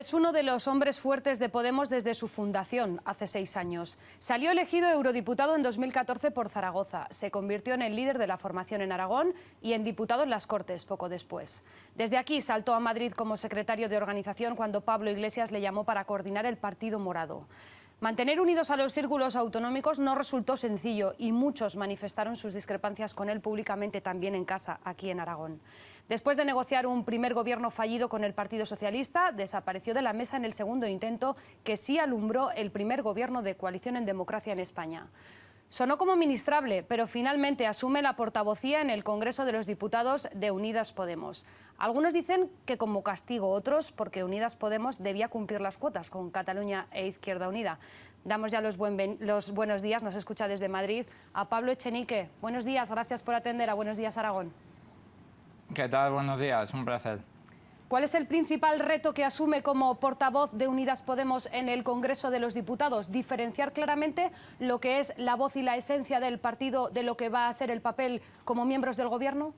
Es uno de los hombres fuertes de Podemos desde su fundación, hace 6 años. Salió elegido eurodiputado en 2014 por Zaragoza. Se convirtió en el líder de la formación en Aragón y en diputado en las Cortes poco después. Desde aquí saltó a Madrid como secretario de organización cuando Pablo Iglesias le llamó para coordinar el Partido Morado. Mantener unidos a los círculos autonómicos no resultó sencillo y muchos manifestaron sus discrepancias con él públicamente también en casa, aquí en Aragón. Después de negociar un primer gobierno fallido con el Partido Socialista, desapareció de la mesa en el segundo intento que sí alumbró el primer gobierno de coalición en democracia en España. Sonó como ministrable, pero finalmente asume la portavocía en el Congreso de los Diputados de Unidas Podemos. Algunos dicen que como castigo, otros porque Unidas Podemos debía cumplir las cuotas con Cataluña e Izquierda Unida. Damos ya los buenos días, nos escucha desde Madrid, a Pablo Echenique. Buenos días, gracias por atender a Buenos Días Aragón. ¿Qué tal? Buenos días, un placer. ¿Cuál es el principal reto que asume como portavoz de Unidas Podemos en el Congreso de los Diputados? ¿Diferenciar claramente lo que es la voz y la esencia del partido de lo que va a ser el papel como miembros del Gobierno?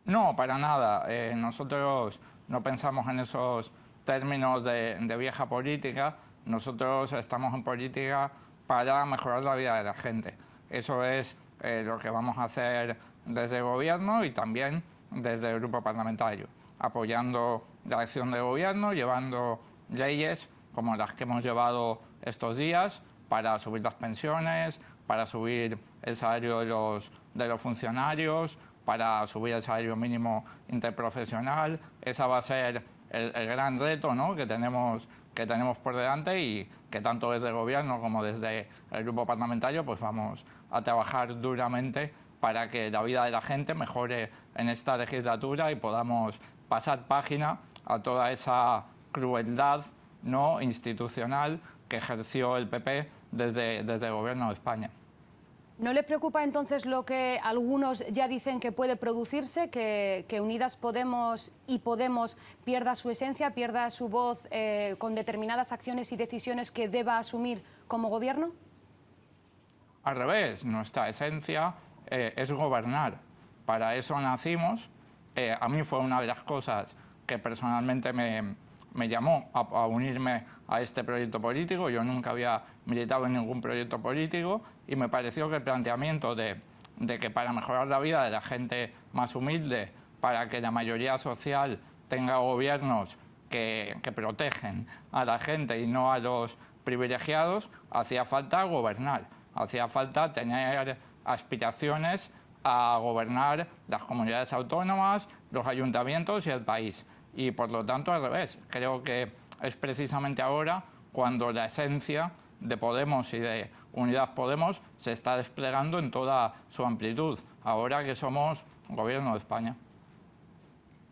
No, para nada. Nosotros no pensamos en esos términos de vieja política. Nosotros estamos en política para mejorar la vida de la gente. Eso es lo que vamos a hacer desde el Gobierno y también desde el grupo parlamentario, apoyando la acción de gobierno, llevando leyes como las que hemos llevado estos días para subir las pensiones, para subir el salario de los funcionarios, para subir el salario mínimo interprofesional. Ese va a ser el gran reto, ¿no?, que tenemos por delante y que tanto desde el Gobierno como desde el grupo parlamentario pues vamos a trabajar duramente para que la vida de la gente mejore en esta legislatura y podamos pasar página a toda esa crueldad no institucional que ejerció el PP desde el Gobierno de España. ¿No le preocupa entonces lo que algunos ya dicen que puede producirse, que Unidas Podemos y Podemos pierda su esencia, pierda su voz con determinadas acciones y decisiones que deba asumir como Gobierno? Al revés, nuestra esencia es gobernar. Para eso nacimos. A mí fue una de las cosas que personalmente me llamó a unirme a este proyecto político. Yo nunca había militado en ningún proyecto político y me pareció que el planteamiento de que para mejorar la vida de la gente más humilde, para que la mayoría social tenga gobiernos que protegen a la gente y no a los privilegiados, hacía falta gobernar, hacía falta tener aspiraciones a gobernar las comunidades autónomas, los ayuntamientos y el país. Y por lo tanto, al revés, creo que es precisamente ahora cuando la esencia de Podemos y de Unidas Podemos se está desplegando en toda su amplitud, ahora que somos Gobierno de España.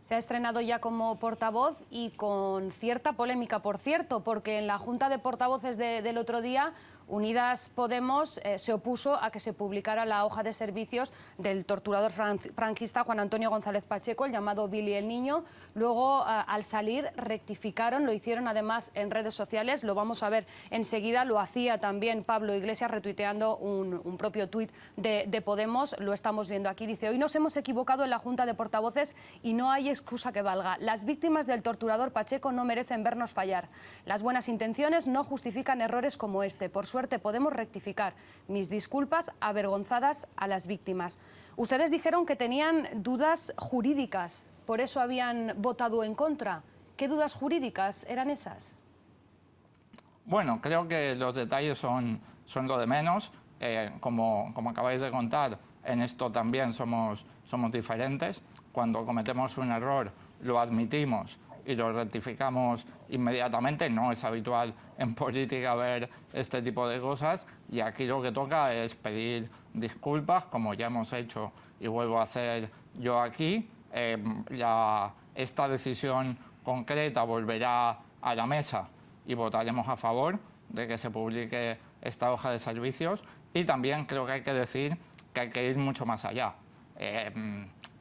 Se ha estrenado ya como portavoz y con cierta polémica, por cierto, porque en la Junta de Portavoces del otro día, Unidas Podemos se opuso a que se publicara la hoja de servicios del torturador franquista Juan Antonio González Pacheco, el llamado Billy el Niño. Luego, al salir, rectificaron, lo hicieron además en redes sociales, lo vamos a ver enseguida, lo hacía también Pablo Iglesias retuiteando un propio tuit de Podemos, lo estamos viendo aquí, dice: hoy nos hemos equivocado en la Junta de Portavoces y no hay excusa que valga. Las víctimas del torturador Pacheco no merecen vernos fallar. Las buenas intenciones no justifican errores como este. Por suerte podemos rectificar. Mis disculpas avergonzadas a las víctimas. Ustedes dijeron que tenían dudas jurídicas, por eso habían votado en contra. ¿Qué dudas jurídicas eran esas? Bueno, creo que los detalles son lo de menos. Como acabáis de contar, en esto también somos diferentes. Cuando cometemos un error lo admitimos y lo rectificamos inmediatamente. No es habitual en política ver este tipo de cosas y aquí lo que toca es pedir disculpas, como ya hemos hecho y vuelvo a hacer yo aquí. Esta decisión concreta volverá a la mesa y votaremos a favor de que se publique esta hoja de servicios y también creo que hay que decir que hay que ir mucho más allá.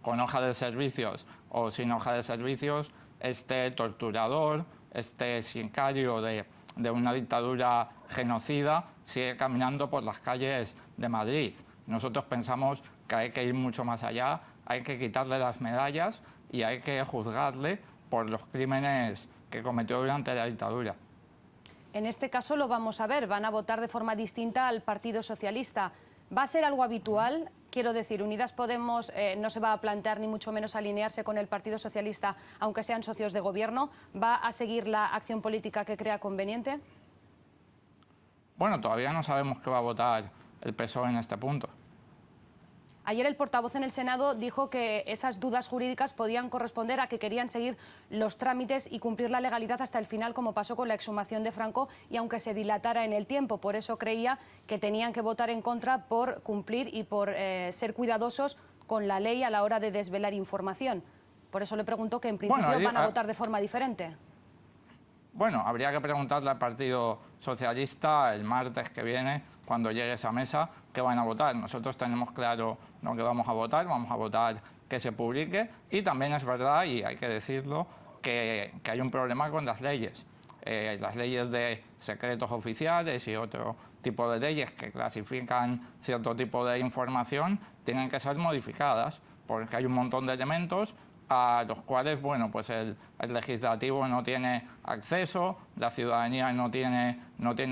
Con hoja de servicios o sin hoja de servicios, este torturador, este sicario de una dictadura genocida sigue caminando por las calles de Madrid. Nosotros pensamos que hay que ir mucho más allá, hay que quitarle las medallas y hay que juzgarle por los crímenes que cometió durante la dictadura. En este caso lo vamos a ver, van a votar de forma distinta al Partido Socialista. ¿Va a ser algo habitual? Quiero decir, Unidas Podemos no se va a plantear ni mucho menos alinearse con el Partido Socialista, aunque sean socios de gobierno. ¿Va a seguir la acción política que crea conveniente? Bueno, todavía no sabemos qué va a votar el PSOE en este punto. Ayer el portavoz en el Senado dijo que esas dudas jurídicas podían corresponder a que querían seguir los trámites y cumplir la legalidad hasta el final, como pasó con la exhumación de Franco, y aunque se dilatara en el tiempo. Por eso creía que tenían que votar en contra por cumplir y por ser cuidadosos con la ley a la hora de desvelar información. Por eso le pregunto que en principio van a votar de forma diferente. Bueno, habría que preguntarle al Partido Socialista el martes que viene, cuando llegue esa mesa, qué van a votar. Nosotros tenemos claro lo que vamos a votar que se publique, y también es verdad, y hay que decirlo, que hay un problema con las leyes. Las leyes de secretos oficiales y otro tipo de leyes que clasifican cierto tipo de información tienen que ser modificadas, porque hay un montón de elementos a los cuales, bueno, pues el legislativo no tiene acceso, la ciudadanía no tiene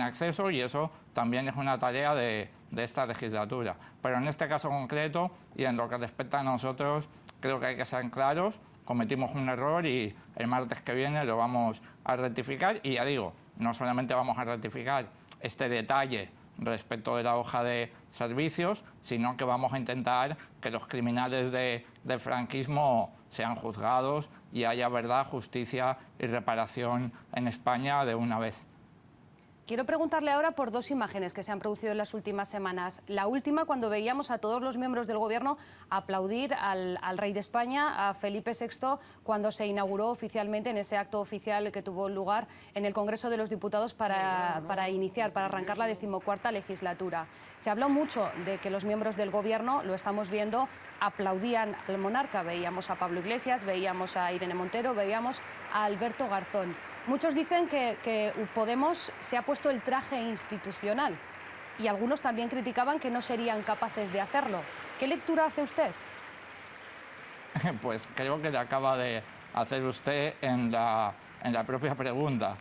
acceso, y eso también es una tarea de esta legislatura. Pero en este caso concreto, y en lo que respecta a nosotros, creo que hay que ser claros. Cometimos un error y el martes que viene lo vamos a rectificar. Y ya digo, no solamente vamos a rectificar este detalle respecto de la hoja de servicios, sino que vamos a intentar que los criminales del franquismo sean juzgados y haya verdad, justicia y reparación en España de una vez. Quiero preguntarle ahora por dos imágenes que se han producido en las últimas semanas. La última, cuando veíamos a todos los miembros del Gobierno aplaudir al rey de España, a Felipe VI, cuando se inauguró oficialmente en ese acto oficial que tuvo lugar en el Congreso de los Diputados para arrancar la 14ª legislatura. Se habló mucho de que los miembros del Gobierno, lo estamos viendo, aplaudían al monarca. Veíamos a Pablo Iglesias, veíamos a Irene Montero, veíamos a Alberto Garzón. Muchos dicen que Podemos se ha puesto el traje institucional, y algunos también criticaban que no serían capaces de hacerlo. ¿Qué lectura hace usted? Pues creo que le acaba de hacer usted en la propia pregunta.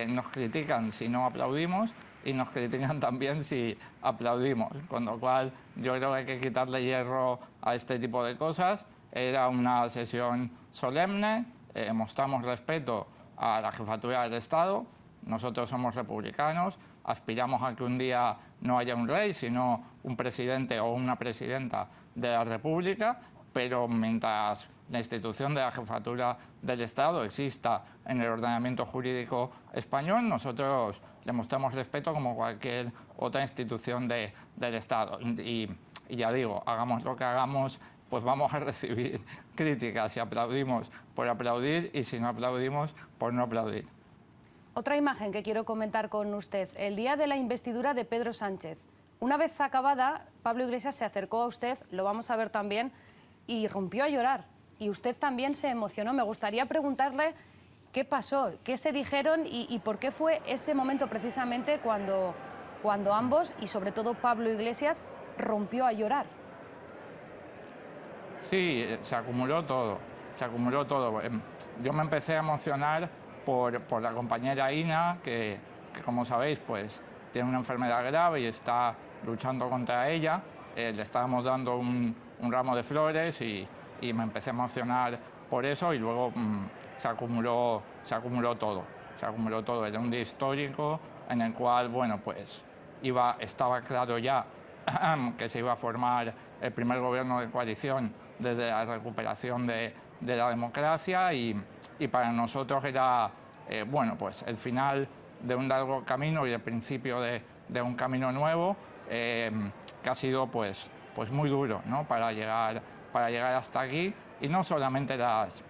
Nos critican si no aplaudimos y nos critican también si aplaudimos, con lo cual yo creo que hay que quitarle hierro a este tipo de cosas. Era una sesión solemne, mostramos respeto a la jefatura del Estado. Nosotros somos republicanos, aspiramos a que un día no haya un rey, sino un presidente o una presidenta de la República, pero mientras la institución de la jefatura del Estado exista en el ordenamiento jurídico español, nosotros le mostramos respeto como cualquier otra institución del Estado. Y ya digo, hagamos lo que hagamos, pues vamos a recibir críticas si aplaudimos por aplaudir y si no aplaudimos por no aplaudir. Otra imagen que quiero comentar con usted, el día de la investidura de Pedro Sánchez. Una vez acabada, Pablo Iglesias se acercó a usted, lo vamos a ver también, y rompió a llorar. Y usted también se emocionó. Me gustaría preguntarle qué pasó, qué se dijeron y por qué fue ese momento precisamente cuando ambos, y sobre todo Pablo Iglesias, rompió a llorar. Sí, se acumuló todo. Yo me empecé a emocionar por la compañera Ina, que como sabéis, pues tiene una enfermedad grave y está luchando contra ella. Le estábamos dando un ramo de flores y me empecé a emocionar por eso, y luego se acumuló todo. Era un día histórico en el cual, bueno, pues estaba claro ya que se iba a formar el primer gobierno de coalición desde la recuperación de la democracia, y para nosotros era bueno, pues el final de un largo camino y el principio de un camino nuevo, que ha sido pues muy duro, ¿no? para llegar hasta aquí, y no solamente las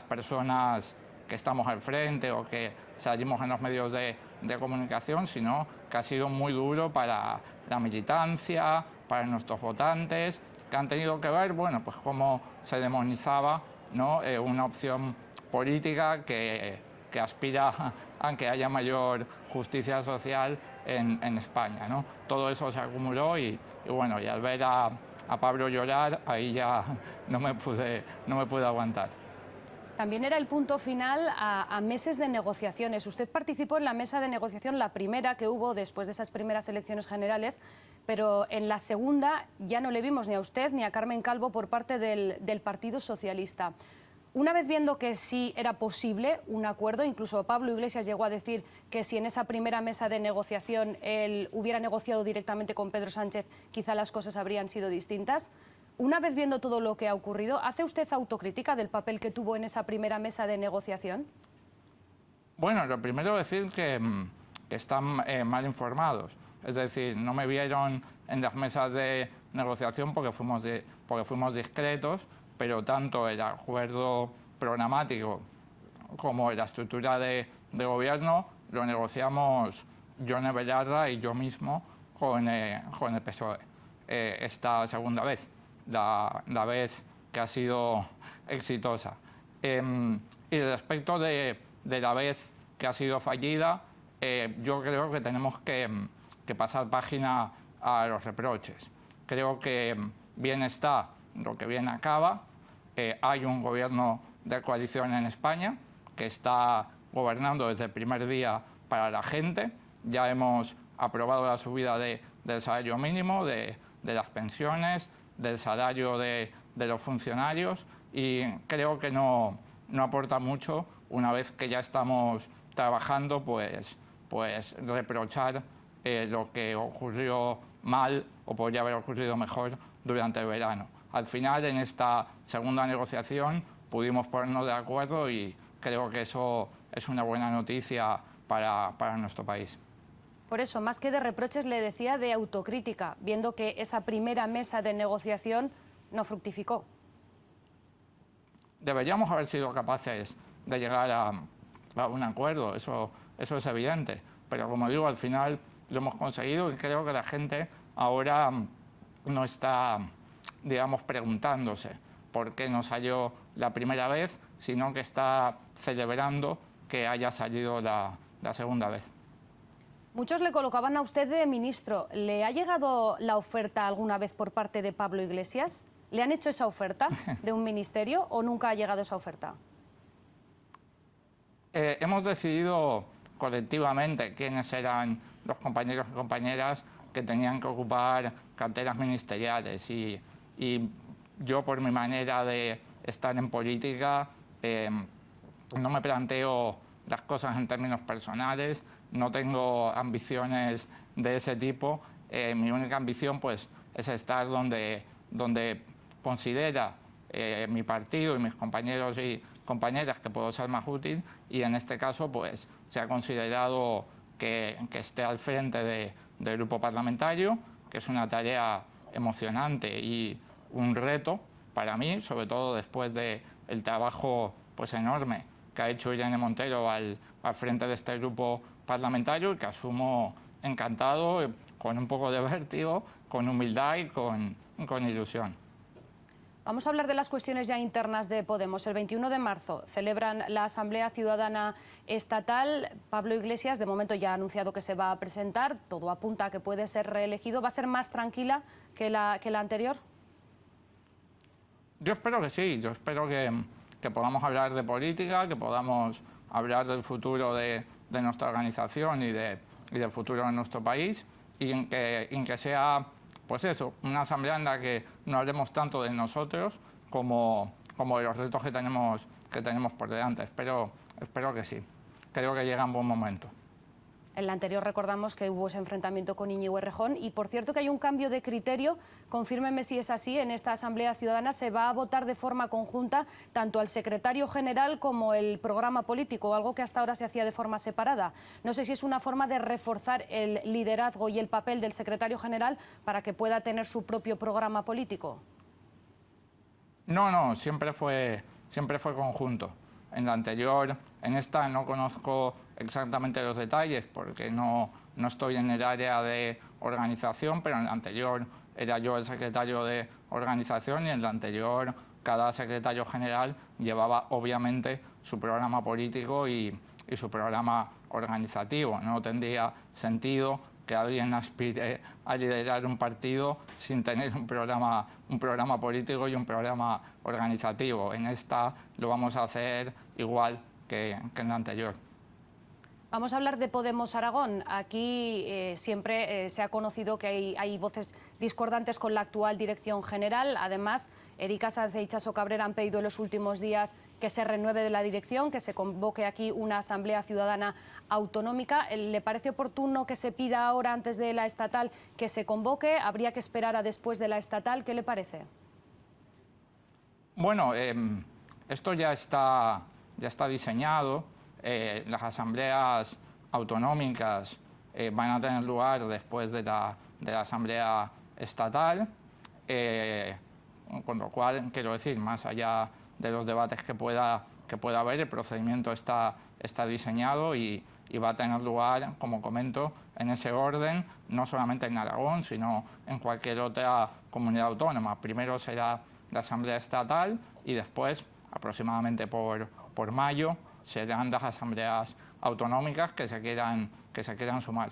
personas que estamos al frente o que salimos en los medios de comunicación, sino que ha sido muy duro para la militancia, para nuestros votantes, que han tenido que ver, bueno, pues cómo se demonizaba, ¿no? Una opción política que aspira a que haya mayor justicia social en España, ¿no? Todo eso se acumuló y bueno, y al ver a Pablo llorar, ahí ya no me pude aguantar. También era el punto final a meses de negociaciones. Usted participó en la mesa de negociación, la primera que hubo después de esas primeras elecciones generales, pero en la segunda ya no le vimos ni a usted ni a Carmen Calvo por parte del Partido Socialista. Una vez viendo que sí era posible un acuerdo, incluso Pablo Iglesias llegó a decir que si en esa primera mesa de negociación él hubiera negociado directamente con Pedro Sánchez, quizá las cosas habrían sido distintas. Una vez viendo todo lo que ha ocurrido, ¿hace usted autocrítica del papel que tuvo en esa primera mesa de negociación? Bueno, lo primero es decir que están mal informados. Es decir, no me vieron en las mesas de negociación porque fuimos discretos, pero tanto el acuerdo programático como la estructura de gobierno lo negociamos Yone Belarra y yo mismo con el PSOE. Esta segunda vez, la vez que ha sido exitosa. Y respecto de la vez que ha sido fallida, yo creo que tenemos que pasar página a los reproches. Creo que bien está lo que bien acaba. Hay un gobierno de coalición en España que está gobernando desde el primer día para la gente. Ya hemos aprobado la subida del salario mínimo, de las pensiones, del salario de los funcionarios, y creo que no aporta mucho una vez que ya estamos trabajando, pues reprochar lo que ocurrió mal o podría haber ocurrido mejor durante el verano. Al final, en esta segunda negociación, pudimos ponernos de acuerdo y creo que eso es una buena noticia para nuestro país. Por eso, más que de reproches, le decía de autocrítica, viendo que esa primera mesa de negociación no fructificó. Deberíamos haber sido capaces de llegar a un acuerdo, eso es evidente. Pero como digo, al final lo hemos conseguido y creo que la gente ahora no está, digamos, preguntándose por qué no salió la primera vez, sino que está celebrando que haya salido la segunda vez. Muchos le colocaban a usted de ministro. ¿Le ha llegado la oferta alguna vez por parte de Pablo Iglesias? ¿Le han hecho esa oferta de un ministerio o nunca ha llegado esa oferta? Hemos decidido colectivamente quiénes eran los compañeros y compañeras que tenían que ocupar carteras ministeriales y yo, por mi manera de estar en política, no me planteo las cosas en términos personales, no tengo ambiciones de ese tipo. Mi única ambición, pues, es estar donde considera mi partido y mis compañeros y compañeras que puedo ser más útil, y en este caso, pues, se ha considerado que esté al frente del grupo parlamentario, que es una tarea emocionante y un reto para mí, sobre todo después del trabajo, pues, enorme que ha hecho Irene Montero al frente de este grupo parlamentario, y que asumo encantado, con un poco de vértigo, con humildad y con ilusión. Vamos a hablar de las cuestiones ya internas de Podemos. El 21 de marzo celebran la Asamblea Ciudadana Estatal. Pablo Iglesias, de momento, ya ha anunciado que se va a presentar. Todo apunta a que puede ser reelegido. ¿Va a ser más tranquila que la anterior? Yo espero que sí. Yo espero que podamos hablar de política, que podamos hablar del futuro de nuestra organización y del futuro de nuestro país, y en que sea, pues eso, una asamblea en la que no hablemos tanto de nosotros como de los retos que tenemos por delante. Espero que sí. Creo que llega en buen momento. En la anterior recordamos que hubo ese enfrentamiento con Íñigo Errejón, y por cierto que hay un cambio de criterio. Confírmeme si es así. En esta Asamblea Ciudadana se va a votar de forma conjunta tanto al secretario general como el programa político, algo que hasta ahora se hacía de forma separada. No sé si es una forma de reforzar el liderazgo y el papel del secretario general para que pueda tener su propio programa político. No, siempre fue conjunto. En la anterior, en esta no conozco exactamente los detalles porque no estoy en el área de organización, pero en la anterior era yo el secretario de organización, y en la anterior cada secretario general llevaba obviamente su programa político y su programa organizativo. No tendría sentido que alguien aspire a liderar un partido sin tener un programa político y un programa organizativo. En esta lo vamos a hacer igual que en la anterior. Vamos a hablar de Podemos Aragón. Aquí siempre se ha conocido que hay voces discordantes con la actual dirección general. Además, Erika Sáenz e Itxaso Cabrera han pedido en los últimos días que se renueve de la dirección, que se convoque aquí una asamblea ciudadana autonómica. ¿Le parece oportuno que se pida ahora, antes de la estatal, que se convoque? ¿Habría que esperar a después de la estatal? ¿Qué le parece? Bueno, esto ya está diseñado. Las asambleas autonómicas van a tener lugar después de la asamblea estatal, con lo cual, quiero decir, más allá de los debates que pueda haber, el procedimiento está diseñado y va a tener lugar, como comento, en ese orden, no solamente en Aragón, sino en cualquier otra comunidad autónoma. Primero será la asamblea estatal y después, aproximadamente por mayo, serán las asambleas autonómicas que se quieran sumar.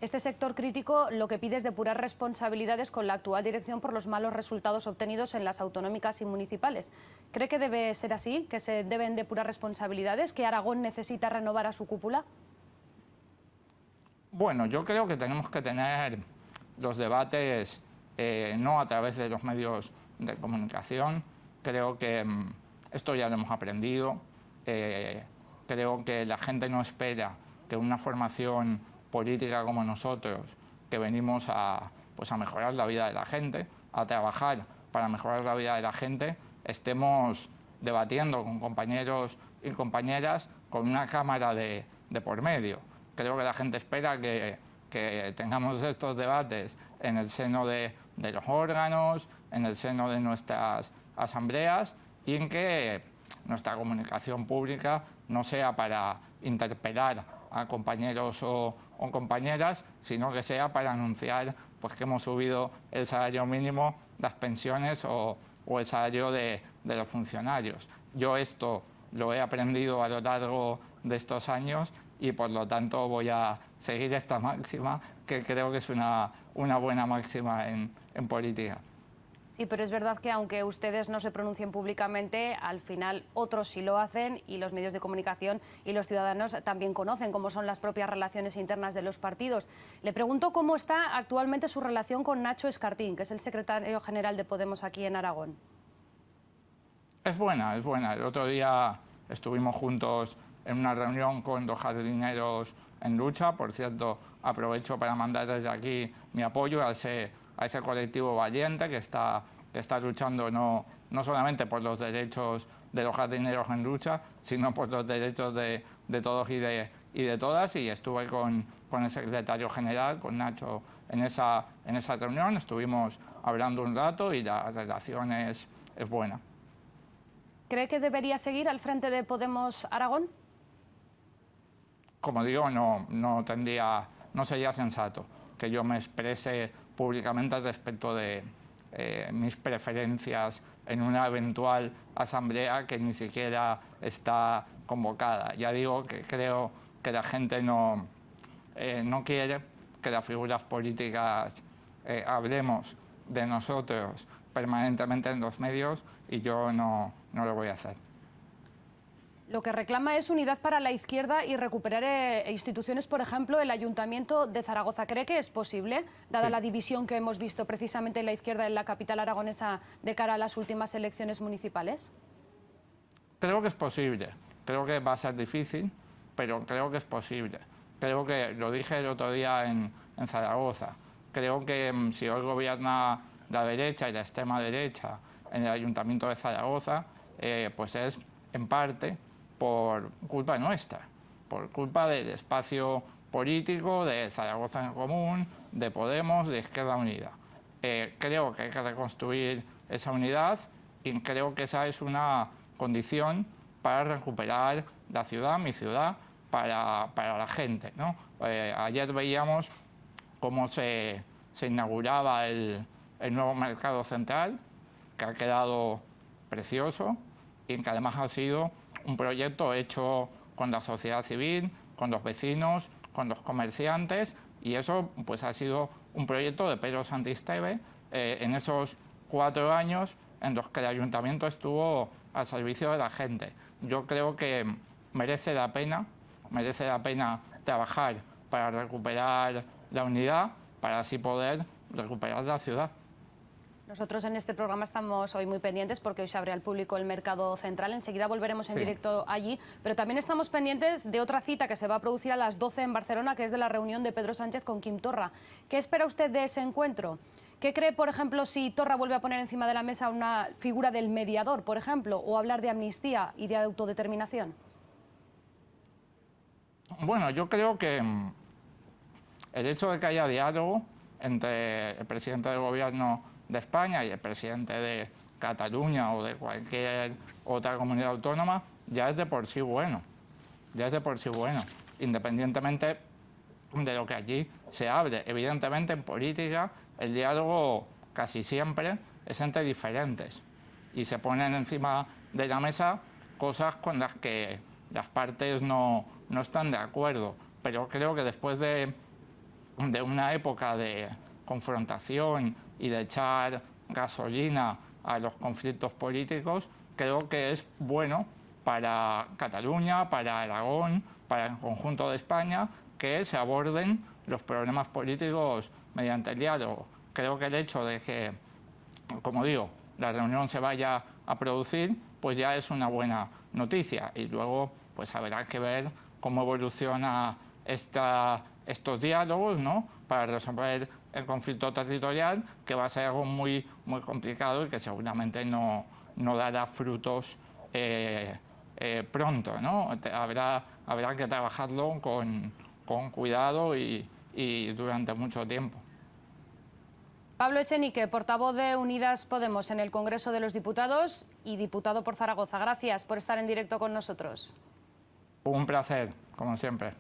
Este sector crítico lo que pide es depurar responsabilidades con la actual dirección por los malos resultados obtenidos en las autonómicas y municipales. ¿Cree que debe ser así, que se deben depurar responsabilidades, que Aragón necesita renovar a su cúpula? Bueno, yo creo que tenemos que tener los debates no a través de los medios de comunicación. Creo que esto ya lo hemos aprendido. Creo que la gente no espera que una formación política como nosotros, que venimos a mejorar la vida de la gente, a trabajar para mejorar la vida de la gente, estemos debatiendo con compañeros y compañeras con una cámara de por medio. Creo que la gente espera que tengamos estos debates en el seno de los órganos, en el seno de nuestras asambleas y en que nuestra comunicación pública no sea para interpelar a compañeros o compañeras, sino que sea para anunciar que hemos subido el salario mínimo, las pensiones o el salario de los funcionarios. Yo esto lo he aprendido a lo largo de estos años y por lo tanto voy a seguir esta máxima, que creo que es una buena máxima en política. Sí, pero es verdad que aunque ustedes no se pronuncien públicamente, al final otros sí lo hacen y los medios de comunicación y los ciudadanos también conocen cómo son las propias relaciones internas de los partidos. Le pregunto cómo está actualmente su relación con Nacho Escartín, que es el secretario general de Podemos aquí en Aragón. Es buena, es buena. El otro día estuvimos juntos en una reunión con los jardineros en lucha. Por cierto, aprovecho para mandar desde aquí mi apoyo a ese colectivo valiente que está luchando no solamente por los derechos de los jardineros en lucha, sino por los derechos de todos y de todas. Y estuve con el secretario general, con Nacho, en esa reunión. Estuvimos hablando un rato y la relación es buena. ¿Cree que debería seguir al frente de Podemos Aragón? Como digo, no sería sensato que yo me exprese públicamente respecto de mis preferencias en una eventual asamblea que ni siquiera está convocada. Ya digo que creo que la gente no quiere que las figuras políticas hablemos de nosotros permanentemente en los medios y yo no lo voy a hacer. Lo que reclama es unidad para la izquierda y recuperar instituciones, por ejemplo, el Ayuntamiento de Zaragoza. ¿Cree que es posible, dada la división que hemos visto precisamente en la izquierda en la capital aragonesa de cara a las últimas elecciones municipales? Creo que es posible. Creo que va a ser difícil, pero creo que es posible. Creo que, lo dije el otro día en Zaragoza, creo que si hoy gobierna la derecha y la extrema derecha en el Ayuntamiento de Zaragoza, pues es en parte por culpa nuestra, por culpa del espacio político de Zaragoza en Común, de Podemos, de Izquierda Unida. Creo que hay que reconstruir esa unidad y creo que esa es una condición para recuperar la ciudad, mi ciudad, para la gente, ¿no? Ayer veíamos cómo se inauguraba el nuevo mercado central, que ha quedado precioso y que además ha sido un proyecto hecho con la sociedad civil, con los vecinos, con los comerciantes, y eso pues ha sido un proyecto de Pedro Santisteve en esos 4 años en los que el ayuntamiento estuvo al servicio de la gente. Yo creo que merece la pena trabajar para recuperar la unidad, para así poder recuperar la ciudad. Nosotros en este programa estamos hoy muy pendientes porque hoy se abre al público el mercado central. Enseguida volveremos en directo allí, pero también estamos pendientes de otra cita que se va a producir a las 12 en Barcelona, que es de la reunión de Pedro Sánchez con Quim Torra. ¿Qué espera usted de ese encuentro? ¿Qué cree, por ejemplo, si Torra vuelve a poner encima de la mesa una figura del mediador, por ejemplo, o hablar de amnistía y de autodeterminación? Bueno, yo creo que el hecho de que haya diálogo entre el presidente del gobierno de España y el presidente de Cataluña o de cualquier otra comunidad autónoma ya es de por sí bueno, independientemente de lo que allí se hable. Evidentemente en política el diálogo casi siempre es entre diferentes y se ponen encima de la mesa cosas con las que las partes no están de acuerdo, pero creo que después de una época de confrontación y de echar gasolina a los conflictos políticos, creo que es bueno para Cataluña, para Aragón, para el conjunto de España, que se aborden los problemas políticos mediante el diálogo. Creo que el hecho de que, como digo, la reunión se vaya a producir, pues ya es una buena noticia. Y luego pues habrá que ver cómo evoluciona estos diálogos, ¿no?, para resolver el conflicto territorial, que va a ser algo muy complicado y que seguramente no dará frutos pronto, ¿no? Habrá que trabajarlo con cuidado y durante mucho tiempo. Pablo Echenique, portavoz de Unidas Podemos en el Congreso de los Diputados y diputado por Zaragoza. Gracias por estar en directo con nosotros. Un placer, como siempre.